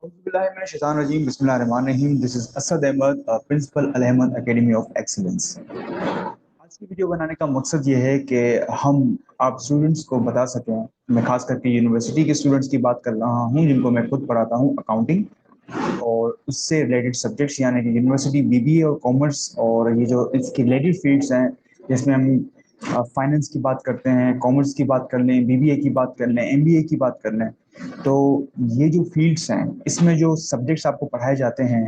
Auzubillahiminash-shaitanir-rajeem. Bismillahir-rahmanir-rahim. This is Asad Ahmed, principal Al Ahmed academy of excellence. आज की video बनाने का मकसद ये है कि हम आप स्टूडेंट्स को बता सकें, मैं खास करके यूनिवर्सिटी के स्टूडेंट्स की बात कर रहा हूँ जिनको मैं खुद पढ़ाता हूँ, अकाउंटिंग और उससे रिलेटेड सब्जेक्ट्स यानी कि यूनिवर्सिटी बीबीए और कॉमर्स और ये जो इसकी रिलेटेड फील्ड्स हैं जिसमें हम फाइनेंस की बात करते हैं, कॉमर्स की बात कर लें, बीबीए की बात कर लें, एमबीए की बात कर लें। तो ये जो फील्ड्स हैं इसमें जो सब्जेक्ट्स आपको पढ़ाए जाते हैं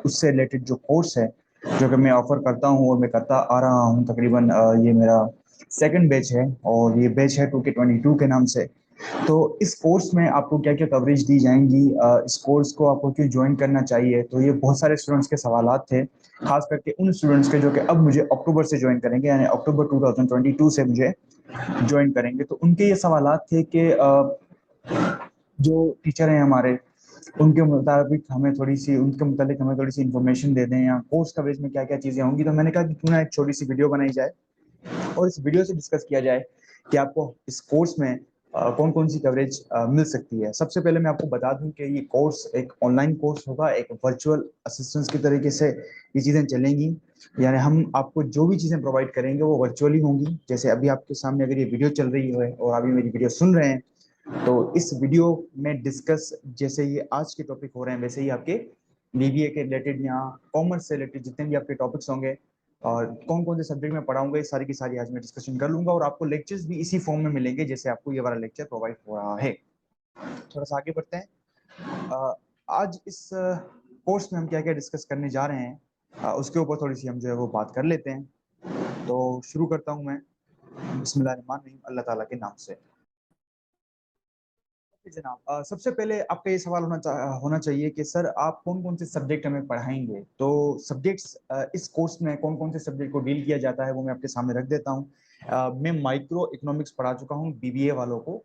उससे रिलेटेड जो कोर्स है जो कि मैं ऑफर करता हूँ और मैं करता आ रहा हूँ तकरीबन ये मेरा सेकंड बैच है और ये बैच है 2K22 के नाम से। तो इस कोर्स में आपको क्या क्या कवरेज दी जाएंगी, इस कोर्स को आपको क्यों ज्वाइन करना चाहिए, तो ये बहुत सारे स्टूडेंट्स के सवालात थे, खास करके उन स्टूडेंट्स के जो कि अब मुझे अक्टूबर से ज्वाइन करेंगे यानी अक्टूबर 2022 से मुझे ज्वाइन करेंगे। तो उनके ये सवालात थे कि जो टीचर हैं हमारे उनके मुताबिक हमें थोड़ी सी उनके मुताबिक हमें थोड़ी सी इन्फॉर्मेशन दे दें या कोर्स कवरेज में क्या क्या चीज़ें होंगी। तो मैंने कहा कि क्यों ना एक छोटी सी वीडियो बनाई जाए और इस वीडियो से डिस्कस किया जाए कि आपको इस कोर्स में कौन कौन सी कवरेज मिल सकती है। सबसे पहले मैं आपको बता दूं कि ये कोर्स एक ऑनलाइन कोर्स होगा, एक वर्चुअल असिस्टेंस की तरीके से ये चीज़ें चलेंगी। यानी हम आपको जो भी चीज़ें प्रोवाइड करेंगे वो वर्चुअली होंगी। जैसे अभी आपके सामने अगर ये वीडियो चल रही है और अभी मेरी वीडियो सुन रहे हैं तो इस वीडियो में डिस्कस जैसे ये आज के टॉपिक हो रहे हैं वैसे ही आपके बीबीए के रिलेटेड या कॉमर्स से रिलेटेड जितने भी आपके टॉपिक्स होंगे और कौन कौन से सब्जेक्ट में पढ़ाऊंगा ये सारी की सारी आज मैं डिस्कशन कर लूंगा और आपको लेक्चर्स भी इसी फॉर्म में मिलेंगे जैसे आपको ये वाला लेक्चर प्रोवाइड हो रहा है। थोड़ा सा आगे बढ़ते हैं। आज इस कोर्स में हम क्या क्या डिस्कस करने जा रहे हैं उसके ऊपर थोड़ी सी हम जो है वो बात कर लेते हैं। तो शुरू करता हूं मैं बिस्मिल्लाहिर्रहमानिर्रहीम अल्लाह ताला के नाम से। जनाब, सबसे पहले आपका ये सवाल होना चाहिए कि सर आप कौन कौन से सब्जेक्ट हमें पढ़ाएंगे। तो सब्जेक्ट्स इस कोर्स में कौन कौन से सब्जेक्ट को डील किया जाता है वो मैं आपके सामने रख देता हूँ। मैं माइक्रो इकोनॉमिक्स पढ़ा चुका हूँ बीबीए वालों को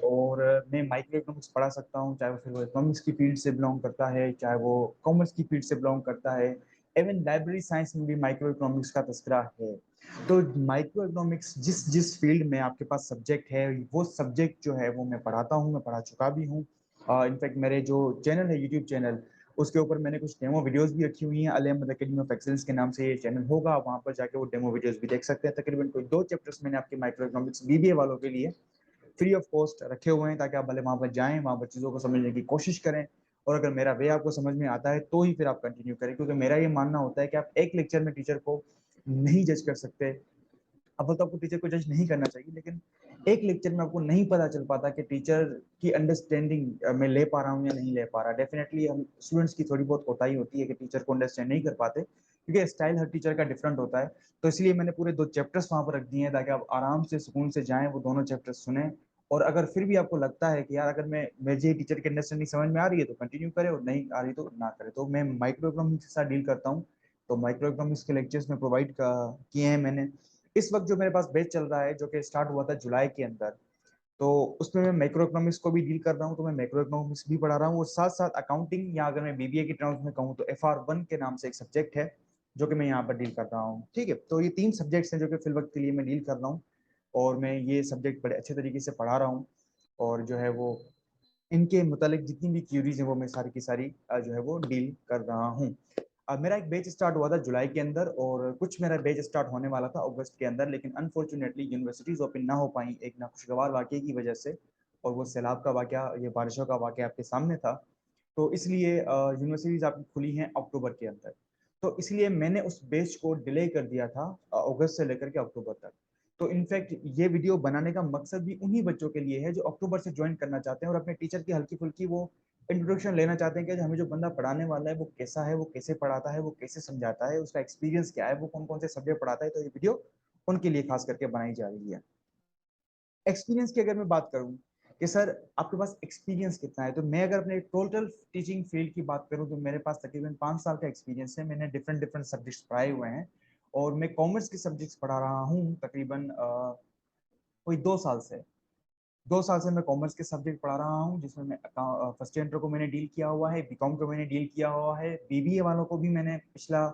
और मैं माइक्रो इकोनॉमिक्स पढ़ा सकता हूँ चाहे वो फिर वो इकोनॉमिक्स की फील्ड से बिलोंग करता है चाहे वो कॉमर्स की फील्ड से बिलोंग करता है। इवन लाइब्रेरी साइंस में भी माइक्रो इकोनॉमिक्स का तस्करा है। तो माइक्रो इकोनॉमिक्स जिस जिस फील्ड में आपके पास सब्जेक्ट है वो सब्जेक्ट जो है वो मैं पढ़ाता हूँ, मैं पढ़ा चुका भी हूँ। इनफैक्ट मेरे जो चैनल है यूट्यूब चैनल उसके ऊपर मैंने कुछ डेमो वीडियोस भी रखी हुई हैं, अल अहमद एकेडमी ऑफ एक्सेलेंस के नाम से ये चैनल होगा, वहां पर जाके वो डेमो वीडियोस भी देख सकते हैं। तकरीबन कोई 2 चैप्टर्स मैंने आपके माइक्रो इकोनॉमिक्स बीबीए वालों के लिए फ्री ऑफ कॉस्ट रखे हुए हैं ताकि आप भले वहां पर जाएं, वहां पर चीज़ों को समझने की कोशिश करें और अगर मेरा वे आपको समझ में आता है तो ही फिर आप कंटिन्यू करें, क्योंकि मेरा ये मानना होता है कि आप एक लेक्चर में टीचर को नहीं जज कर सकते। अब तो आपको टीचर को जज नहीं करना चाहिए लेकिन एक लेक्चर में आपको नहीं पता चल पाता कि टीचर की अंडरस्टैंडिंग मैं ले पा रहा हूँ या नहीं ले पा रहा। डेफिनेटली हम स्टूडेंट्स की थोड़ी बहुत कोताही होती है कि टीचर को अंडरस्टैंड नहीं कर पाते क्योंकि स्टाइल हर टीचर का डिफरेंट होता है। तो इसलिए मैंने पूरे 2 चैप्टर्स वहां पर रख दिए हैं ताकि आप आराम से सुकून से जाएं, वो दोनों चैप्टर्स सुने और अगर फिर भी आपको लगता है कि यार अगर मैं मुझे टीचर की अंडरस्टैंडिंग समझ में आ रही है तो कंटिन्यू करें और नहीं आ रही तो ना करें। तो मैं माइक्रो इकोनॉमिक्स के साथ डील करता हूँ। तो माइक्रो इकोनॉमिक्स के लेक्चर्स में प्रोवाइड किए हैं मैंने। इस वक्त जो मेरे पास बैच चल रहा है जो कि स्टार्ट हुआ था जुलाई के अंदर, तो उसमें मैं मैक्रो इकोनॉमिक्स को भी डील कर रहा हूँ। तो मैं मैक्रो इकोनॉमिक्स भी पढ़ा रहा हूँ और साथ साथ अकाउंटिंग या अगर मैं बीबीए की टर्म्स में कहूँ तो FR1 के नाम से एक सब्जेक्ट है जो कि मैं यहाँ पर डील कर रहा हूँ। ठीक है, तो ये 3 सब्जेक्ट्स हैं जो कि फिल वक्त के लिए मैं डील कर रहा हूँ और मैं ये सब्जेक्ट बड़े अच्छे तरीके से पढ़ा रहा हूँ और जो है वो इनके मुतालिक जितनी भी क्यूरीज हैं वो मैं सारी की सारी जो है वो डील कर रहा हूँ। अब मेरा एक बैच स्टार्ट हुआ था जुलाई के अंदर और कुछ मेरा बैच स्टार्ट होने वाला था अगस्त के अंदर, लेकिन अनफॉर्चुनेटली यूनिवर्सिटीज ओपन ना हो पाई एक नाखुशगवार वाकये की वजह से और वो सैलाब का वाकया, ये बारिशों का वाकया आपके सामने था। तो इसलिए यूनिवर्सिटीज आपकी खुली हैं अक्टूबर के अंदर। तो इसलिए मैंने उस बैच को डिले कर दिया था अगस्त से लेकर के अक्टूबर तक। तो इनफैक्ट ये वीडियो बनाने का मकसद भी उन्हीं बच्चों के लिए है जो अक्टूबर से ज्वाइन करना चाहते हैं और अपने टीचर की हल्की फुल्की वो इंट्रोडक्शन लेना चाहते हैं कि हमें जो बंदा पढ़ाने वाला है वो कैसा है, वो कैसे पढ़ाता है, वो कैसे समझाता है, उसका एक्सपीरियंस क्या है, वो कौन कौन से सब्जेक्ट पढ़ाता है। तो ये वीडियो उनके लिए खास करके बनाई जा रही है। एक्सपीरियंस की अगर मैं बात करूं कि सर आपके पास एक्सपीरियंस कितना है, तो मैं अगर अपने टोटल टीचिंग फील्ड की बात करूं तो मेरे पास तकरीबन 5 साल का एक्सपीरियंस है। मैंने डिफरेंट डिफरेंट सब्जेक्ट्स पढ़ाए हुए हैं और मैं कॉमर्स के सब्जेक्ट्स पढ़ा रहा हूँ तकरीबन कोई 2 साल से। 2 साल से मैं कॉमर्स के सब्जेक्ट पढ़ा रहा हूँ जिसमें मैं फर्स्ट ईयर को मैंने डील किया हुआ है, बीकॉम को मैंने डील किया हुआ है, बीबीए वालों को भी मैंने पिछला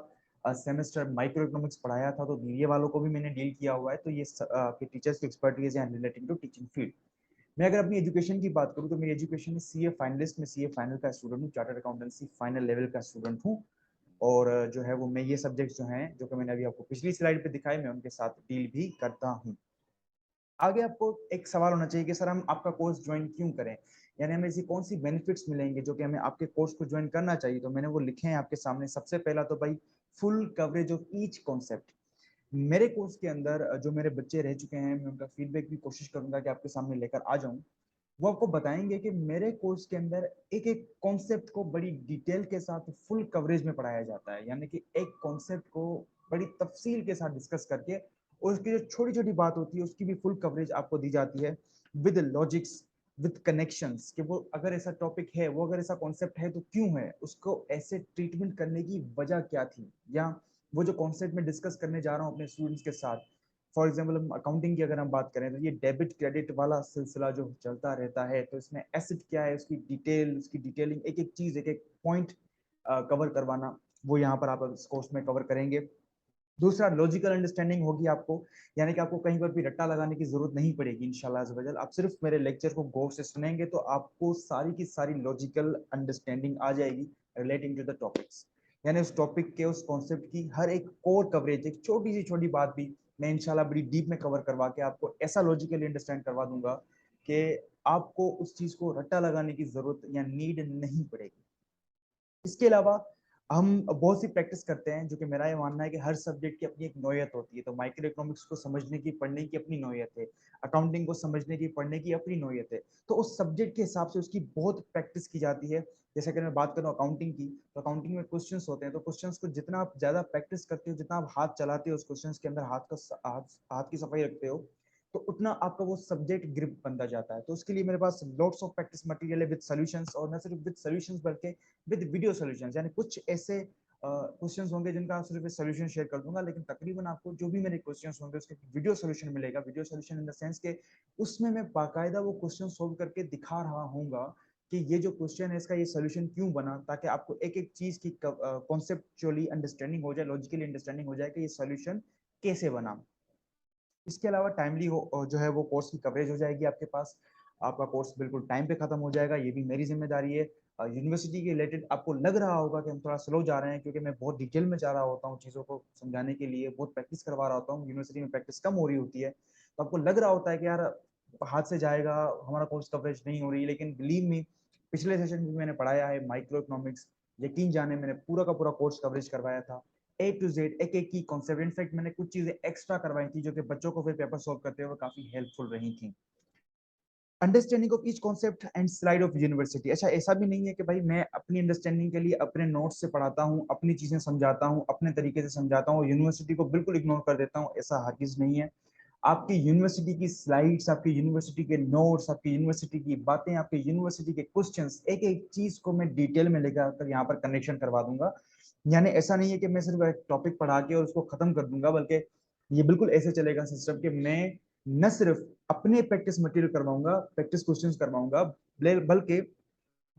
सेमेस्टर माइक्रो इकोनॉमिक्स पढ़ाया था तो बीबीए वालों को भी मैंने डील किया हुआ है। तो ये आपके टीचर्स की एक्सपर्टीज है रिलेटिंग टू टीचिंग फील्ड। मैं अगर अपनी एजुकेशन की बात करूँ तो मेरी एजुकेशन में सीए फाइनलिस्ट, में सीए फाइनल का स्टूडेंट हूँ, चार्टर्ड अकाउंटेंसी फाइनल लेवल का स्टूडेंट हूँ। और जो है वो मैं ये सब्जेक्ट जो हैं, जो कि मैंने अभी आपको पिछली स्लाइड पे दिखाए, मैं उनके साथ डील भी करता हूँ। आगे आपको एक सवाल होना चाहिए कि सर हम आपका कोर्स ज्वाइन क्यों करें, यानी हमें ऐसी कौन सी बेनिफिट्स मिलेंगे जो कि हमें आपके कोर्स को ज्वाइन करना चाहिए। तो मैंने वो लिखे हैं आपके सामने। सबसे पहला तो भाई full coverage of each concept. मेरे कोर्स के अंदर जो मेरे बच्चे रह चुके हैं, मैं उनका फीडबैक भी कोशिश करूंगा कि आपके सामने लेकर आ जाऊं। वो आपको बताएंगे कि मेरे कोर्स के अंदर एक एक कॉन्सेप्ट को बड़ी डिटेल के साथ फुल कवरेज में पढ़ाया जाता है, यानी कि एक कॉन्सेप्ट को बड़ी तफसील के साथ डिस्कस करके, और उसकी जो छोटी छोटी बात होती है उसकी भी फुल कवरेज आपको दी जाती है, विद लॉजिक्स, विद कनेक्शंस, कि वो अगर ऐसा टॉपिक है, वो अगर ऐसा कॉन्सेप्ट है तो क्यों है, उसको ऐसे ट्रीटमेंट करने की वजह क्या थी, या वो जो कॉन्सेप्ट में डिस्कस करने जा रहा हूँ अपने स्टूडेंट्स के साथ। फॉर एग्जाम्पल हम अकाउंटिंग की अगर हम बात करें तो ये डेबिट क्रेडिट वाला सिलसिला जो चलता रहता है, तो इसमें एसेट क्या है, उसकी डिटेल, उसकी डिटेलिंग, एक एक चीज, एक एक पॉइंट कवर करवाना, वो यहाँ पर आप इस कोर्स में कवर करेंगे। दूसरा लॉजिकल अंडरस्टैंडिंग होगी आपको, यानी कि आपको कहीं पर भी रट्टा लगाने की जरूरत नहीं पड़ेगी इंशाल्लाह अज़्ज़ वजल। आप सिर्फ मेरे लेक्चर को गौर से सुनेंगे तो आपको सारी की सारी लॉजिकल अंडरस्टैंडिंग आ जाएगी रिलेटिंग टू द टॉपिक्स, यानी उस टॉपिक के, उस कॉन्सेप्ट की हर एक कोर कवरेज, एक छोटी सी छोटी बात भी मैं इंशाल्लाह बड़ी डीप में कवर करवा के आपको ऐसा लॉजिकली अंडरस्टैंड करवा दूंगा कि आपको उस चीज को रट्टा लगाने की जरूरत या नीड नहीं पड़ेगी। इसके अलावा हम बहुत सी प्रैक्टिस करते हैं, जो कि मेरा ये मानना है कि हर सब्जेक्ट की अपनी एक नौयत होती है। तो माइक्रो इकोनॉमिक्स को समझने की, पढ़ने की अपनी नौयत है, अकाउंटिंग को समझने की, पढ़ने की अपनी नौयत है। तो उस सब्जेक्ट के हिसाब से उसकी बहुत प्रैक्टिस की जाती है। जैसे अगर मैं बात करूँ अकाउंटिंग की, तो अकाउंटिंग में क्वेश्चंस होते हैं, तो क्वेश्चंस को जितना आप ज्यादा प्रैक्टिस करते हो, जितना आप हाथ चलाते हो उस क्वेश्चंस के अंदर, हाथ की सफाई रखते हो, तो उतना आपका वो सब्जेक्ट ग्रिप बनता जाता है। तो उसके लिए मेरे पास लॉट्स ऑफ प्रैक्टिस मटेरियल है विद सॉल्यूशंस, और न सिर्फ विद सॉल्यूशंस बल्कि विद वीडियो सॉल्यूशंस, यानी कुछ ऐसे क्वेश्चंस होंगे जिनका आप सिर्फ सॉल्यूशन शेयर कर दूंगा, लेकिन तकरीबन आपको जो भी मेरे क्वेश्चंस होंगे उसके वीडियो सॉल्यूशन मिलेगा। Video solution in the sense के उसमें मैं बाकायदा वो क्वेश्चन सोल्व करके दिखा रहा हूँगा कि ये जो क्वेश्चन है इसका ये सॉल्यूशन क्यों बना, ताकि आपको एक एक चीज की कॉन्सेप्चुअली अंडरस्टैंडिंग हो जाए, लॉजिकली अंडरस्टैंडिंग हो जाए कि ये सॉल्यूशन कैसे बना। इसके अलावा टाइमली जो है वो कोर्स की कवरेज हो जाएगी आपके पास। आपका कोर्स बिल्कुल टाइम पे खत्म हो जाएगा, ये भी मेरी जिम्मेदारी है। यूनिवर्सिटी के रिलेटेड आपको लग रहा होगा कि हम थोड़ा स्लो जा रहे हैं, क्योंकि मैं बहुत डिटेल में जा रहा होता हूँ चीज़ों को समझाने के लिए, बहुत प्रैक्टिस करवा रहा होता हूँ। यूनिवर्सिटी में प्रैक्टिस कम हो रही होती है, तो आपको लग रहा होता है कि यार हाथ से जाएगा, हमारा कोर्स कवरेज नहीं हो रही, लेकिन बिलीव मी, पिछले सेशन में मैंने पढ़ाया है माइक्रो इकोनॉमिक्स, यकीन जाने मैंने पूरा का पूरा कोर्स कवरेज करवाया था, ए टू जेड, एक एक की कॉन्सेप्ट। इनफैक्ट मैंने कुछ चीजें एक्स्ट्रा करवाई थी जो कि बच्चों को फिर पेपर सॉल्व करते हुए काफी हेल्पफुल रही थी। Understanding of each concept and slide of university. अच्छा, ऐसा भी नहीं है कि भाई मैं अपनी अंडरस्टैंडिंग के लिए अपने नोट्स से पढ़ाता हूँ, अपनी चीजें समझाता हूँ, अपने तरीके से समझाता हूँ, यूनिवर्सिटी को बिल्कुल इग्नोर कर देता हूँ, ऐसा हरगिज नहीं है। आपकी यूनिवर्सिटी की स्लाइड्स, आपकी यूनिवर्सिटी के नोट्स, आपकी यूनिवर्सिटी की बातें, आपकी यूनिवर्सिटी के क्वेश्चंस, एक एक चीज को मैं डिटेल में लेकर यहाँ पर कनेक्शन करवा दूंगा। यानी ऐसा नहीं है कि मैं सिर्फ एक टॉपिक पढ़ा के और उसको खत्म कर दूंगा, बल्कि ये बिल्कुल ऐसे चलेगा सिस्टम कि मैं न सिर्फ अपने प्रैक्टिस मटेरियल करवाऊंगा, प्रैक्टिस क्वेश्चंस करवाऊंगा, बल्कि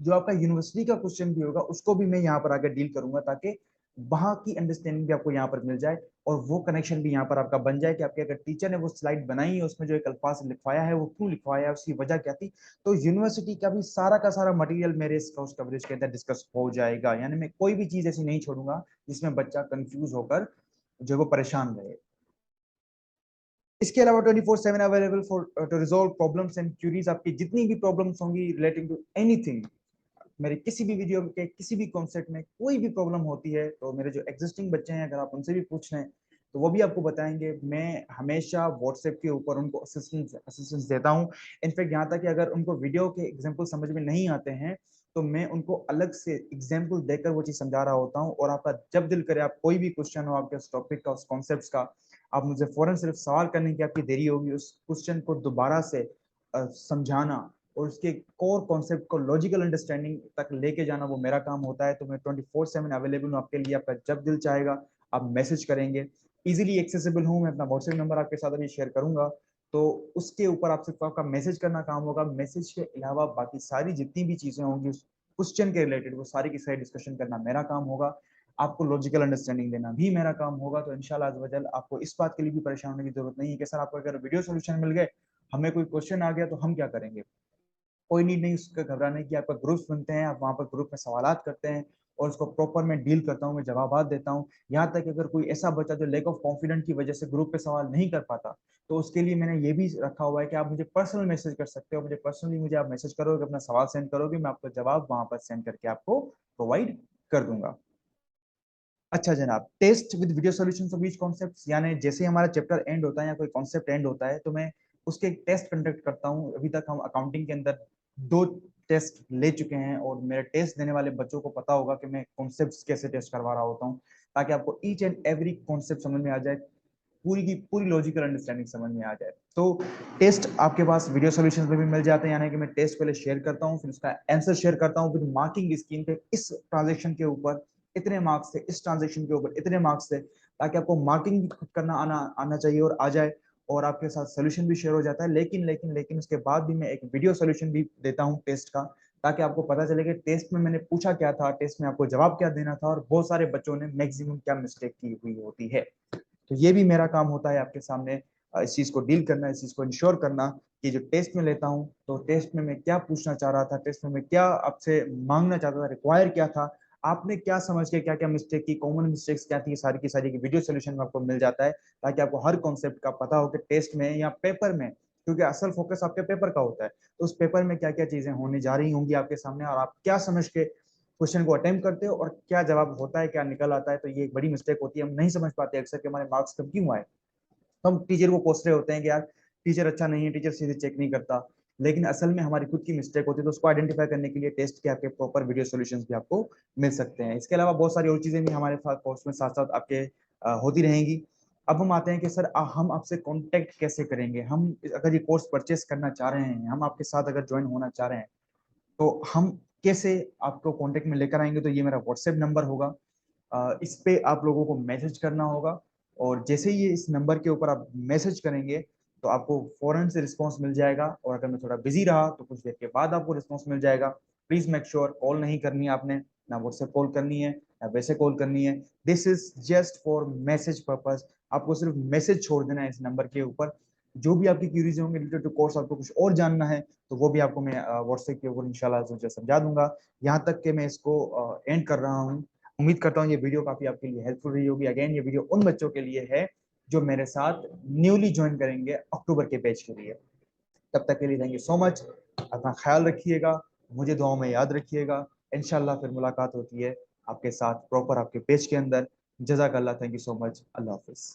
जो आपका यूनिवर्सिटी का क्वेश्चन भी होगा उसको भी मैं यहाँ पर आकर डील करूंगा, ताकि वहां की अंडरस्टैंडिंग भी आपको यहाँ पर मिल जाए, और वो कनेक्शन भी यहाँ पर आपका बन जाए कि आपके अगर टीचर ने वो स्लाइड बनाई है उसमें जो एक अल्फाज लिखवाया है वो क्यों लिखवाया है, उसकी वजह क्या थी। तो यूनिवर्सिटी का भी सारा का सारा मटेरियल मेरे इस कोर्स कवरेज के अंदर डिस्कस हो जाएगा, यानी मैं कोई भी चीज ऐसी नहीं छोड़ूंगा जिसमें बच्चा कंफ्यूज होकर जो वो परेशान रहे। इसके अलावा 24/7 available for to resolve problems and queries. आपकी जितनी भी प्रॉब्लम्स होंगी रिलेटिंग टू एनीथिंग, मेरे किसी भी वीडियो के किसी भी कॉन्सेप्ट में कोई भी प्रॉब्लम होती है, तो मेरे जो एग्जिस्टिंग बच्चे हैं अगर आप उनसे भी पूछ लें तो वो भी आपको बताएंगे। मैं हमेशा व्हाट्सएप के ऊपर उनको असिस्टेंस देता हूँ। इनफैक्ट यहाँ तक कि अगर उनको वीडियो के एग्जाम्पल समझ में नहीं आते हैं तो मैं उनको अलग से एग्जाम्पल देकर वो चीज समझा रहा होता हूँ, और आपका जब दिल करे, आप कोई भी क्वेश्चन हो आपके उस टॉपिक का, उस कॉन्सेप्ट का, आप मुझे फौरन सिर्फ सवाल करने की आपकी देरी होगी, उस क्वेश्चन को दोबारा से समझाना और उसके कोर कॉन्सेप्ट को लॉजिकल अंडरस्टैंडिंग तक लेके जाना वो मेरा काम होता है। तो मैं 24/7 अवेलेबल हूँ आपके लिए, आपका जब दिल चाहेगा आप मैसेज करेंगे, इजीली एक्सेसिबल हूँ। मैं अपना व्हाट्सएप नंबर आपके साथ अभी शेयर करूंगा, तो उसके ऊपर आप सिर्फ आपका मैसेज करना काम होगा। मैसेज के अलावा बाकी सारी जितनी भी चीजें होंगी उस क्वेश्चन के रिलेटेड, वो सारी की सारी डिस्कशन करना मेरा काम होगा, आपको लॉजिकल अंडरस्टैंडिंग देना भी मेरा काम होगा। तो इंशाल्लाह अज़ वजल आपको इस बात के लिए भी परेशान होने की जरूरत नहीं है कि सर आपको अगर वीडियो सोल्यूशन मिल गए हमें कोई क्वेश्चन आ गया तो हम क्या करेंगे? कोई नीड नहीं उसका घबराने की। आपका ग्रुप्स बनते हैं, आप वहाँ पर ग्रुप में सवालात करते हैं और उसको प्रॉपर मैं डील करता हूँ, मैं जवाबात देता हूँ। यहाँ तक अगर कोई ऐसा बच्चा जो लैक ऑफ कॉन्फिडेंस की वजह से ग्रुप पे सवाल नहीं कर पाता, तो उसके लिए मैंने ये भी रखा हुआ है कि आप मुझे पर्सनल मैसेज कर सकते हो। मुझे पर्सनली मुझे आप मैसेज करोगे, अपना सवाल सेंड करोगे, मैं आपको जवाब वहां पर सेंड करके आपको प्रोवाइड कर दूंगा। अच्छा जनाब, test with video solution of each concept, यानी जैसे ही हमारा चैप्टर एंड होता है या कोई कॉन्सेप्ट एंड होता है तो मैं उसके एक टेस्ट कंडक्ट करता हूँ। अभी तक हम अकाउंटिंग के अंदर 2 टेस्ट ले चुके हैं और मेरे टेस्ट देने वाले बच्चों को पता होगा कि मैं कॉन्सेप्ट्स कैसे टेस्ट करवा रहा होता हूँ, ताकि आपको ईच एंड एवरी कॉन्सेप्ट समझ में आ जाए, पूरी की पूरी लॉजिकल अंडरस्टैंडिंग समझ में आ जाए। तो टेस्ट आपके पास वीडियो सॉल्यूशंस में भी मिल जाते हैं, यानी कि मैं टेस्ट पहले शेयर करता हूँ, फिर उसका आंसर शेयर करता हूँ, फिर मार्किंग स्कीम पे इस ट्रांजेक्शन के ऊपर इतने मार्क्स थे, इस ट्रांजेक्शन के ऊपर इतने मार्क्स थे, ताकि आपको मार्किंग भी खुद करना आना चाहिए और आ जाए, और आपके साथ सोल्यूशन भी शेयर हो जाता है। लेकिन लेकिन लेकिन उसके बाद भी मैं एक वीडियो सोल्यूशन भी देता हूँ टेस्ट का, ताकि आपको पता चले कि टेस्ट में मैंने पूछा क्या था, टेस्ट में आपको जवाब क्या देना था, और बहुत सारे बच्चों ने मैक्सिमम क्या मिस्टेक की हुई होती है। तो ये भी मेरा काम होता है आपके सामने इस चीज को डील करना, इस चीज को इंश्योर करना कि जो टेस्ट में लेता हूँ तो टेस्ट में मैं क्या पूछना चाह रहा था, टेस्ट में मैं क्या आपसे मांगना चाहता था, रिक्वायर क्या था, आपने क्या समझ के क्या क्या मिस्टेक की, कॉमन मिस्टेक्स क्या थी, सारी की सारी की वीडियो सोल्यूशन में आपको मिल जाता है, ताकि आपको हर कॉन्सेप्ट का पता हो कि टेस्ट में या पेपर में, क्योंकि असल फोकस आपके पेपर का होता है, तो उस पेपर में क्या क्या चीजें होने जा रही होंगी आपके सामने, और आप क्या समझ के क्वेश्चन को अटेम्प्ट करते हो और क्या जवाब होता है, क्या निकल आता है। तो ये एक बड़ी मिस्टेक होती है, हम नहीं समझ पाते अक्सर कि हमारे मार्क्स कम क्यों आए। तो हम टीचर को कोस रहे होते हैं कि यार टीचर अच्छा नहीं है, टीचर सीधे चेक नहीं करता, लेकिन असल में हमारी खुद की मिस्टेक होती है। तो उसको आइडेंटिफाई करने के लिए टेस्ट के आपके प्रॉपर वीडियो सॉल्यूशंस भी आपको मिल सकते हैं। इसके अलावा बहुत सारी और चीजें भी हमारे साथ कोर्स में साथ साथ आपके होती रहेंगी। अब हम आते हैं कि सर हम आपसे कांटेक्ट कैसे करेंगे, हम अगर ये कोर्स परचेस करना चाह रहे हैं, हम आपके साथ अगर ज्वाइन होना चाह रहे हैं, तो हम कैसे आपको कांटेक्ट में लेकर आएंगे? तो ये मेरा व्हाट्सएप नंबर होगा, इस पे आप लोगों को मैसेज करना होगा, और जैसे ही ये इस नंबर के ऊपर आप मैसेज करेंगे तो आपको फौरन से रिस्पांस मिल जाएगा, और अगर मैं थोड़ा बिजी रहा तो कुछ देर के बाद आपको रिस्पांस मिल जाएगा। प्लीज मेक श्योर कॉल नहीं करनी है आपने, ना व्हाट्सएप कॉल करनी है ना वैसे कॉल करनी है। This is just for message purpose. आपको सिर्फ मैसेज छोड़ देना है इस नंबर के ऊपर। जो भी आपकी क्यूरीज होंगे रिलेटेड टू कोर्स, आपको कुछ और जानना है तो वो भी आपको मैं व्हाट्सएप के ऊपर इंशाल्लाह समझा दूंगा। यहाँ तक कि मैं इसको एंड कर रहा हूँ। उम्मीद करता हूँ ये वीडियो काफी आपके लिए हेल्पफुल रही होगी। अगेन ये वीडियो उन बच्चों के लिए है जो मेरे साथ न्यूली ज्वाइन करेंगे अक्टूबर के बैच के लिए। तब तक के लिए थैंक यू सो मच, अपना ख्याल रखिएगा, मुझे दुआओं में याद रखिएगा। इंशाल्लाह फिर मुलाकात होती है आपके साथ प्रॉपर आपके पेज के अंदर। जज़ाकल्लाह, thank you so much, Allah Hafiz.